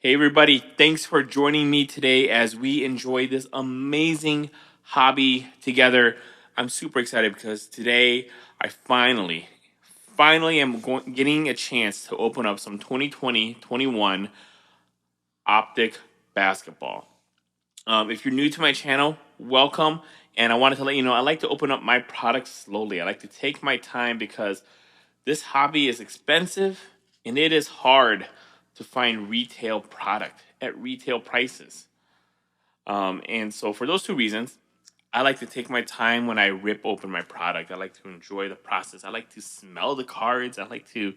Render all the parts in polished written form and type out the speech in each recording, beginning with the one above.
Hey, everybody, thanks for joining me today as we enjoy this amazing hobby together. I'm super excited because today I finally am getting a chance to open up some 2020-21 Optic basketball. If you're new to my channel, welcome. And I wanted to let you know I like to open up my products slowly. I like to take my time because this hobby is expensive and it is hard to find retail product at retail prices. And so for those two reasons, I like to take my time when I rip open my product. I like to enjoy the process. I like to smell the cards. I like to,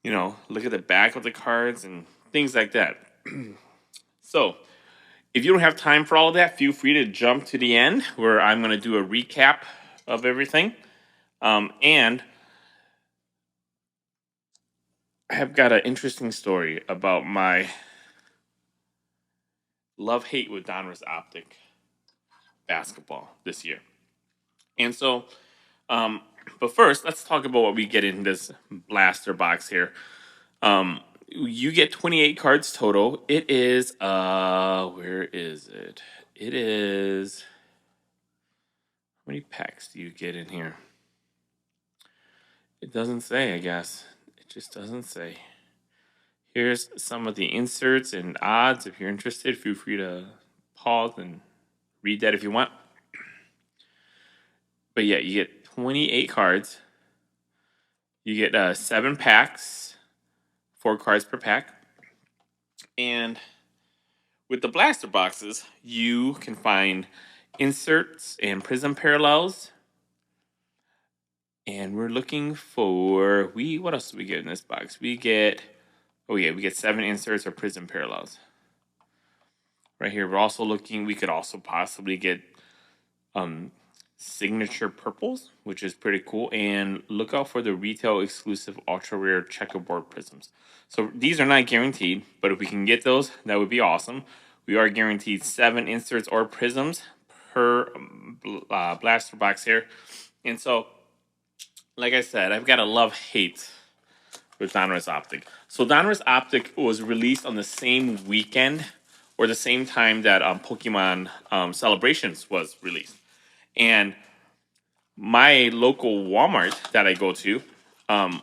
look at the back of the cards and things like that. So if you don't have time for all of that, feel free to jump to the end where I'm going to do a recap of everything. And I have got an interesting story about my love-hate with Donruss Optic basketball this year. And so, but first, let's talk about what we get in this blaster box here. You get 28 cards total. It is, where is it? It is, how many packs do you get in here? It doesn't say, I guess. It just doesn't say. Here's some of the inserts and odds. If you're interested, feel free to pause and read that if you want. But yeah, you get 28 cards. You get 7 packs, 4 cards per pack. And with the blaster boxes, you can find inserts and prism parallels. And we're looking for, what else do we get in this box? We get 7 inserts or prism parallels. Right here, we're also looking, we could also possibly get signature purples, which is pretty cool. And look out for the retail exclusive ultra rare checkerboard prisms. So these are not guaranteed, but if we can get those, that would be awesome. We are guaranteed 7 inserts or prisms per blaster box here. And so, like I said, I've got a love-hate with Donruss Optic. So Donruss Optic was released on the same weekend or the same time that Pokemon Celebrations was released. And my local Walmart that I go to, I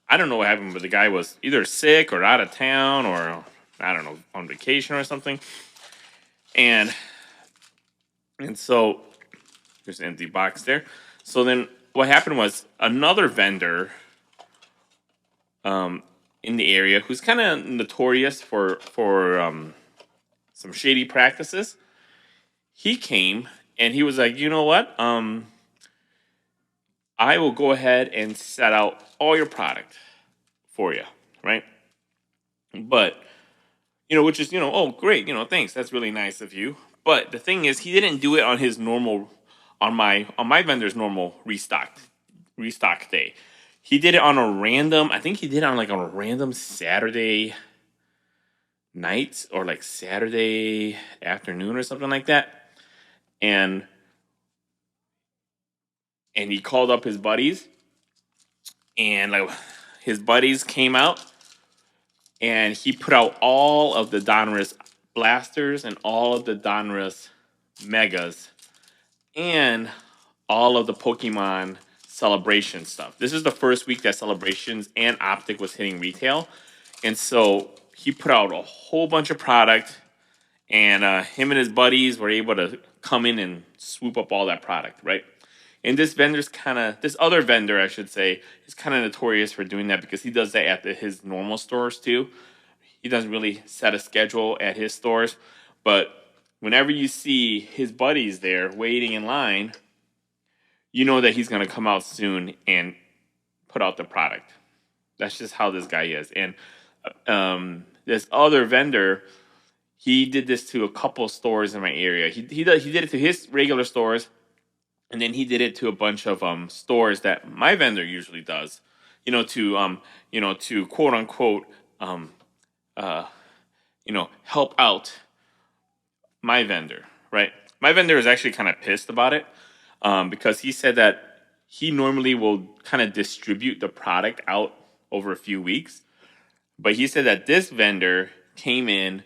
don't know what happened, but the guy was either sick or out of town or, I don't know, on vacation or something. And so there's an empty box there. So then what happened was another vendor in the area who's kind of notorious for some shady practices, he came and he was like, you know what? I will go ahead and set out all your product for you, right? But, which is, oh, great, thanks. That's really nice of you. But the thing is, he didn't do it on his normal, on my vendor's normal restock day. He did it on a random, I think he did it on like a random Saturday night or like Saturday afternoon or something like that. And he called up his buddies, and like his buddies came out, and he put out all of the Donruss blasters and all of the Donruss megas and all of the Pokemon Celebration stuff. This is the first week that Celebrations and Optic was hitting retail, and so he put out a whole bunch of product, and him and his buddies were able to come in and swoop up all that product, right? And this other vendor, I should say, is kind of notorious for doing that because he does that at his normal stores too. He doesn't really set a schedule at his stores, but whenever you see his buddies there waiting in line, you know that he's going to come out soon and put out the product. That's just how this guy is. And this other vendor, he did this to a couple stores in my area. He did it to his regular stores, and then he did it to a bunch of stores that my vendor usually does. To quote unquote, help out my vendor, right? My vendor is actually kind of pissed about it because he said that he normally will kind of distribute the product out over a few weeks. But he said that this vendor came in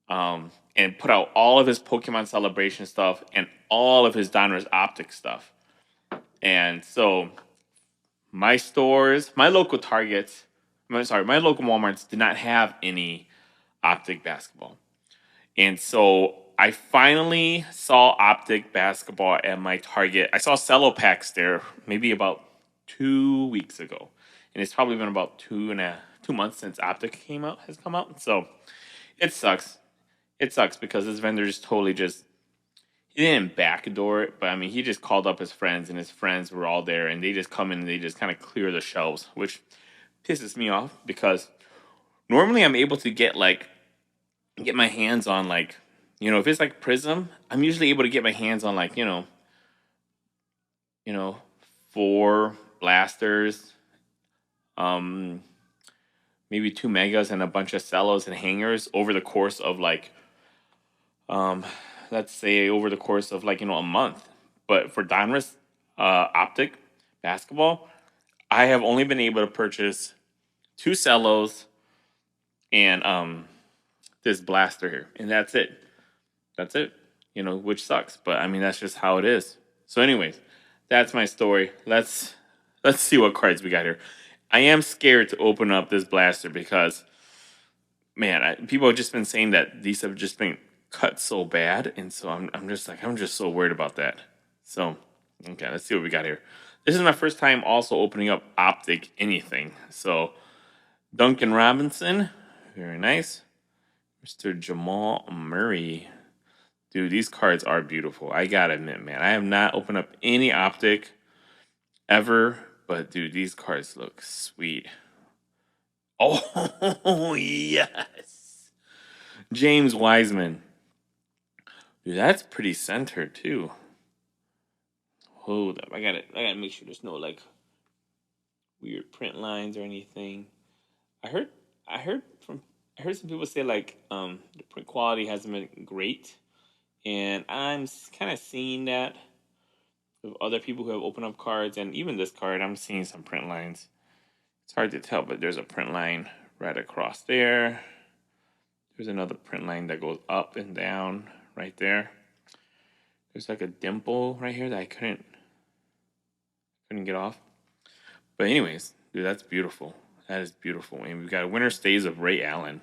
and put out all of his Pokemon Celebration stuff and all of his Donruss Optic stuff. And so my stores, my local Targets, my local Walmarts did not have any Optic basketball. And so I finally saw Optic basketball at my Target. I saw cello packs there maybe about 2 weeks ago. And it's probably been about 2 months since Optic has come out. So it sucks. It sucks because this vendor just totally just he didn't backdoor it, but I mean he just called up his friends and his friends were all there and they just come in and they just kind of clear the shelves, which pisses me off because normally I'm able to get my hands on if it's like Prism, I'm usually able to get my hands on you know 4 blasters, um maybe 2 megas and a bunch of cellos and hangers over the course of um let's say over the course of a month. But for Donruss Optic basketball, I have only been able to purchase 2 cellos and this blaster here, and that's it. That's it. Which sucks, but I mean that's just how it is. So, anyways, that's my story. Let's see what cards we got here. I am scared to open up this blaster because, man, people have just been saying that these have just been cut so bad, and so I'm just so worried about that. So, okay, let's see what we got here. This is my first time also opening up Optic anything. So, Duncan Robinson, very nice. Mr. Jamal Murray. Dude, these cards are beautiful. I gotta admit, man. I have not opened up any Optic ever, but dude, these cards look sweet. Oh, yes. James Wiseman. Dude, that's pretty centered too. Hold up. I gotta make sure there's no weird print lines or anything. I heard I heard some people say the print quality hasn't been great. And I'm kind of seeing that with other people who have opened up cards, and even this card, I'm seeing some print lines. It's hard to tell, but there's a print line right across there. There's another print line that goes up and down right there. There's like a dimple right here that I couldn't get off. But anyways, dude, that's beautiful. That is beautiful. And we've got Winter Stays of Ray Allen.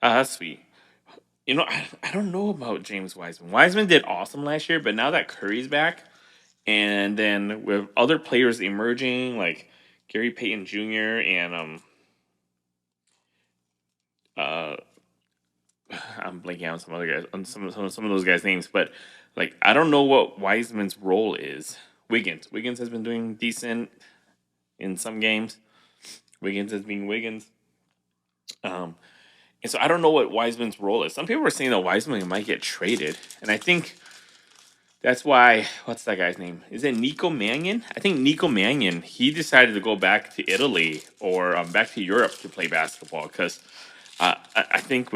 Ah, that's sweet. I don't know about James Wiseman. Wiseman did awesome last year, but now that Curry's back, and then with other players emerging like Gary Payton Jr. and uh, I'm blanking on some other guys on some of those guys' names, but I don't know what Wiseman's role is. Wiggins has been doing decent in some games. Wiggins is being Wiggins. And so I don't know what Wiseman's role is. Some people are saying that Wiseman might get traded, and I think that's why. What's that guy's name? Is it Nico Mannion? I think Nico Mannion. He decided to go back to Italy or back to Europe to play basketball because I think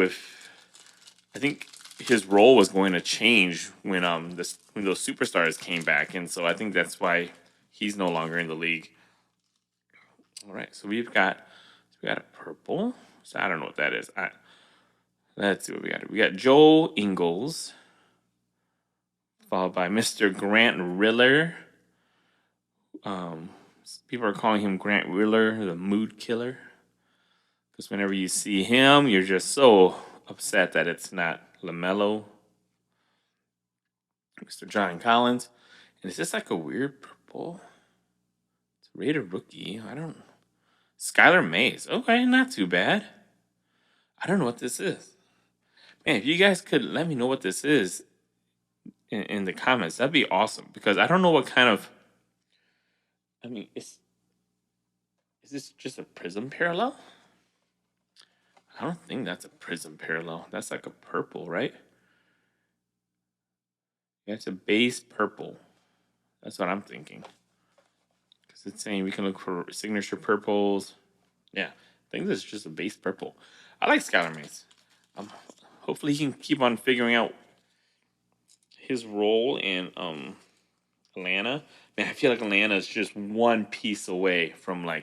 his role was going to change when when those superstars came back, and so I think that's why he's no longer in the league. All right, so we got a purple. So I don't know what that is. Let's see what we got. We got Joe Ingles, followed by Mr. Grant Riller. People are calling him Grant Riller, the mood killer. Because whenever you see him, you're just so upset that it's not LaMelo. Mr. John Collins. And is this like a weird purple? It's rated rookie. I don't know. Skylar Mays. Okay, not too bad. I don't know what this is. Man, if you guys could let me know what this is in the comments, that'd be awesome. Because I don't know what kind of... I mean, is this just a prism parallel? I don't think that's a prism parallel. That's like a purple, right? Yeah, it's a base purple. That's what I'm thinking. Because it's saying we can look for signature purples. Yeah, I think this is just a base purple. I like Skylar Mays. Hopefully he can keep on figuring out his role in Atlanta. Man, I feel like Atlanta is just one piece away from a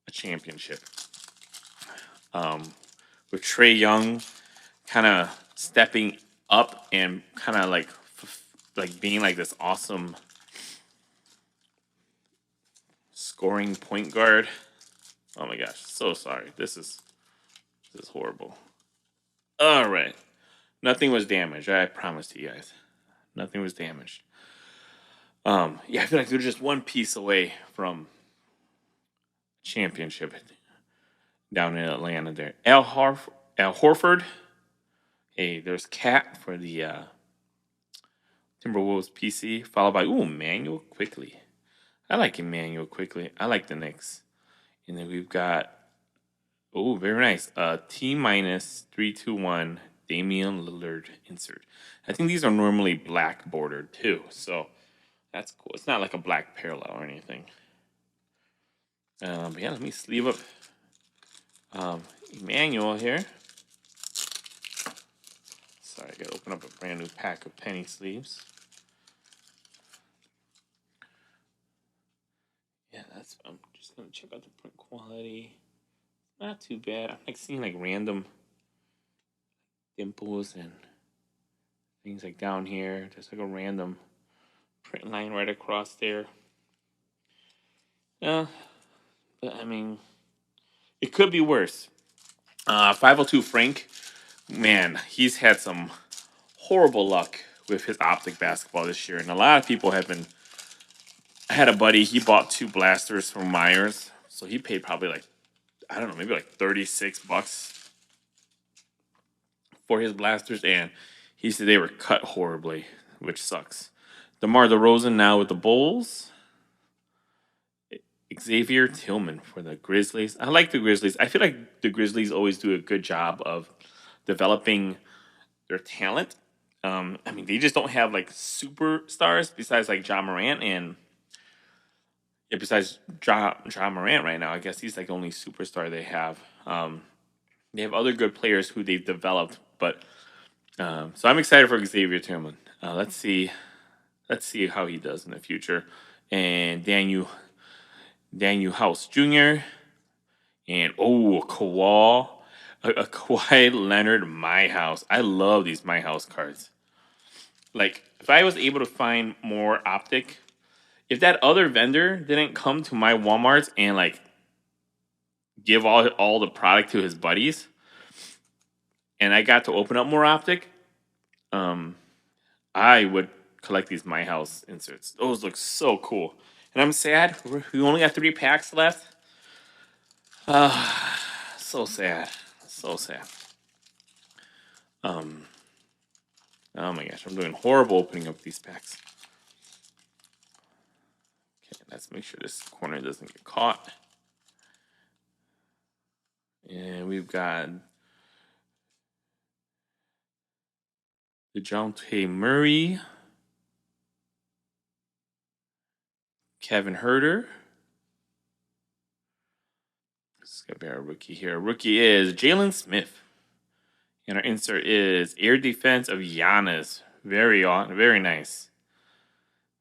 championship. with Trae Young kind of stepping up and kind of like being like this awesome scoring point guard. Oh my gosh, so sorry. This is horrible. All right, nothing was damaged. I promise to you guys, nothing was damaged. Yeah, I feel like they're just one piece away from championship down in Atlanta. There, Al Horford. Hey, there's Cat for the Timberwolves PC, followed by Emmanuel Quickly. I like Emmanuel Quickly. I like the Knicks, and then we've got very nice. T minus 321 Damian Lillard insert. I think these are normally black bordered too, so that's cool. It's not like a black parallel or anything. But yeah, let me sleeve up Emmanuel here. Sorry, I gotta open up a brand new pack of penny sleeves. Yeah, I'm just gonna check out the print quality. Not too bad. I'm like seeing like random dimples and things like down here. There's like a random print line right across there. Yeah, but I mean, it could be worse. 502 Frank, man, he's had some horrible luck with his Optic basketball this year, and a lot of people have been. I had a buddy. He bought 2 blasters from Myers, so he paid probably like I don't know, maybe like $36 for his blasters, and he said they were cut horribly, which sucks. DeMar DeRozan now with the Bulls. Xavier Tillman for the Grizzlies. I like the Grizzlies. I feel like the Grizzlies always do a good job of developing their talent. I mean, they just don't have like superstars besides like Ja Morant and besides Ja Morant right now. I guess he's like the only superstar they have. They have other good players who they've developed, but so I'm excited for Xavier Tillman. Let's see how he does in the future. And Daniel House Jr. and a Kawhi Leonard My House. I love these My House cards. Like if I was able to find more Optic, if that other vendor didn't come to my Walmarts and like give all the product to his buddies, and I got to open up more Optic, I would collect these My House inserts. Those look so cool. And I'm sad. We only got 3 packs left. So sad. So sad. Oh my gosh, I'm doing horrible opening up these packs. Okay, let's make sure this corner doesn't get caught. And we've got DeJounte Murray, Kevin Herter. This is going to be our rookie here. Our rookie is Jalen Smith. And our insert is Air Defense of Giannis. Very nice.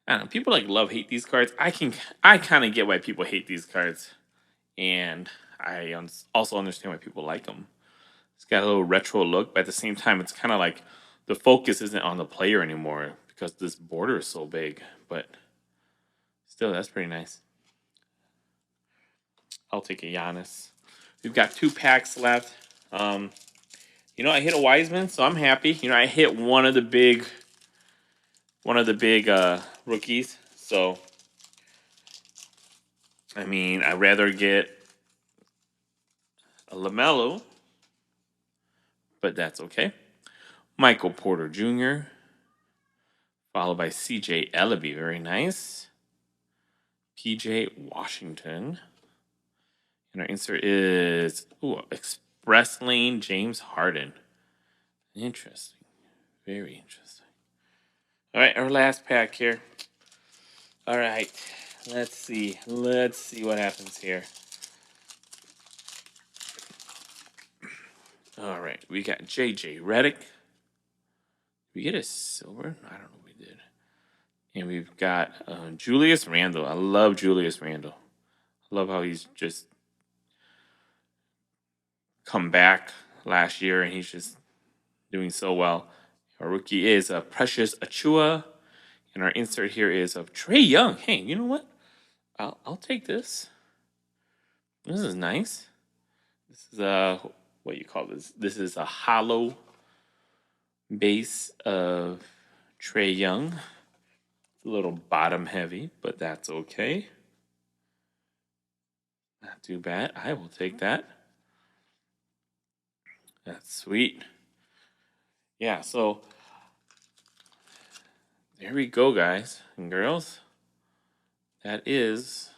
I don't know, people like hate these cards. I kind of get why people hate these cards. And I also understand why people like them. It's got a little retro look, but at the same time, it's kind of like the focus isn't on the player anymore because this border is so big. But still, that's pretty nice. I'll take a Giannis. We've got 2 packs left. I hit a Wiseman, so I'm happy. I hit one of the big rookies. So, I mean, I'd rather get a LaMelo, but that's okay. Michael Porter Jr., followed by CJ Ellaby. Very nice. PJ Washington. And our insert is Express Lane James Harden. Interesting. Very interesting. All right, our last pack here. All right. Let's see what happens here. All right, we got JJ Redick. Did we get a silver? I don't know if we did. And we've got Julius Randle. I love Julius Randle. I love how he's just come back last year, and he's just doing so well. Our rookie is Precious Achua, and our insert here is of Trae Young. Hey, you know what? I'll take this. This is nice. This is what you call this? This is a hollow base of Trae Young. It's a little bottom heavy, but that's okay. Not too bad. I will take that. That's sweet. Yeah, so there we go, guys and girls. That is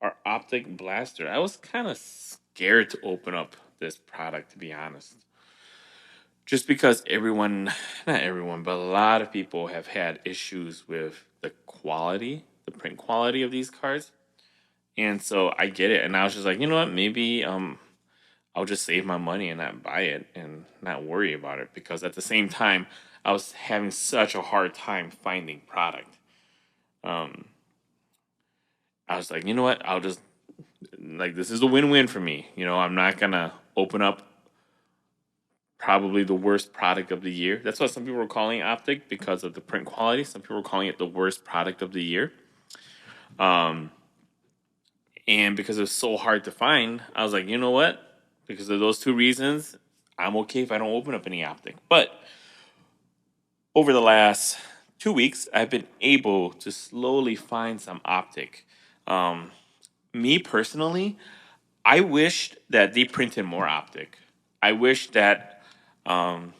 our Optic Blaster. I was kind of scared to open up this product, to be honest. Just because not everyone, but a lot of people have had issues with the quality, the print quality of these cards. And so I get it. And I was just like, you know what, maybe I'll just save my money and not buy it and not worry about it. Because at the same time, I was having such a hard time finding product. I was like, you know what, I'll just, like, this is a win-win for me. You know, I'm not going to open up probably the worst product of the year. That's what some people were calling Optic because of the print quality. Some people were calling it the worst product of the year. And because it was so hard to find, I was like, you know what? Because of those two reasons, I'm okay if I don't open up any Optic. But over the last 2 weeks, I've been able to slowly find some Optic. Me personally, I wished that they printed more Optic. I wish that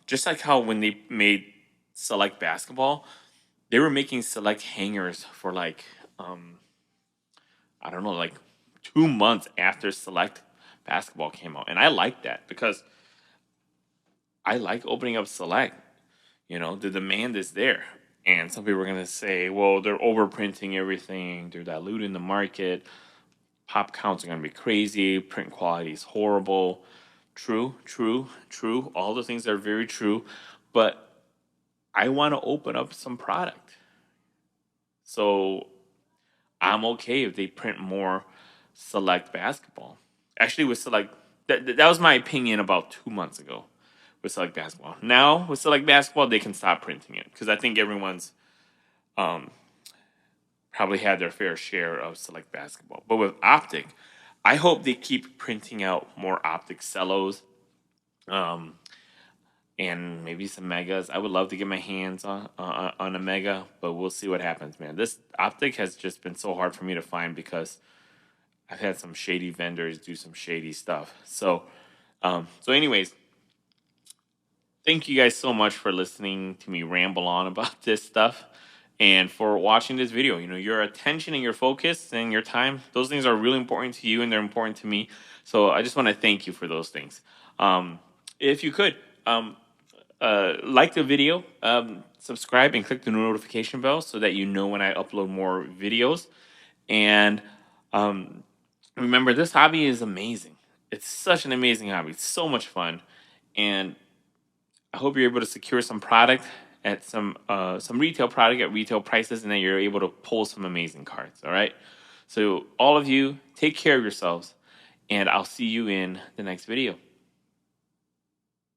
just like how when they made Select Basketball, they were making Select hangers for like I don't know, like 2 months after Select Basketball came out, and I like that because I like opening up Select. You know, the demand is there, and some people are gonna say, "Well, they're overprinting everything. They're diluting the market. Pop counts are gonna be crazy. Print quality is horrible." True, true, true. All the things are very true, but I want to open up some product. So I'm okay if they print more Select Basketball. Actually, with Select, that was my opinion about 2 months ago with Select Basketball. Now, with Select Basketball, they can stop printing it because I think everyone's probably had their fair share of Select Basketball. But with Optic, I hope they keep printing out more Optic cellos. And maybe some megas. I would love to get my hands on a mega, but we'll see what happens, man. This Optic has just been so hard for me to find because I've had some shady vendors do some shady stuff. Anyways, thank you guys so much for listening to me ramble on about this stuff and for watching this video. You know, your attention and your focus and your time, those things are really important to you and they're important to me. So I just want to thank you for those things. If you could, like the video, subscribe, and click the notification bell so that you know when I upload more videos. And remember, this hobby is amazing. It's such an amazing hobby. It's so much fun. And I hope you're able to secure some product at some retail product at retail prices, and then you're able to pull some amazing cards. All right. So all of you, take care of yourselves, and I'll see you in the next video.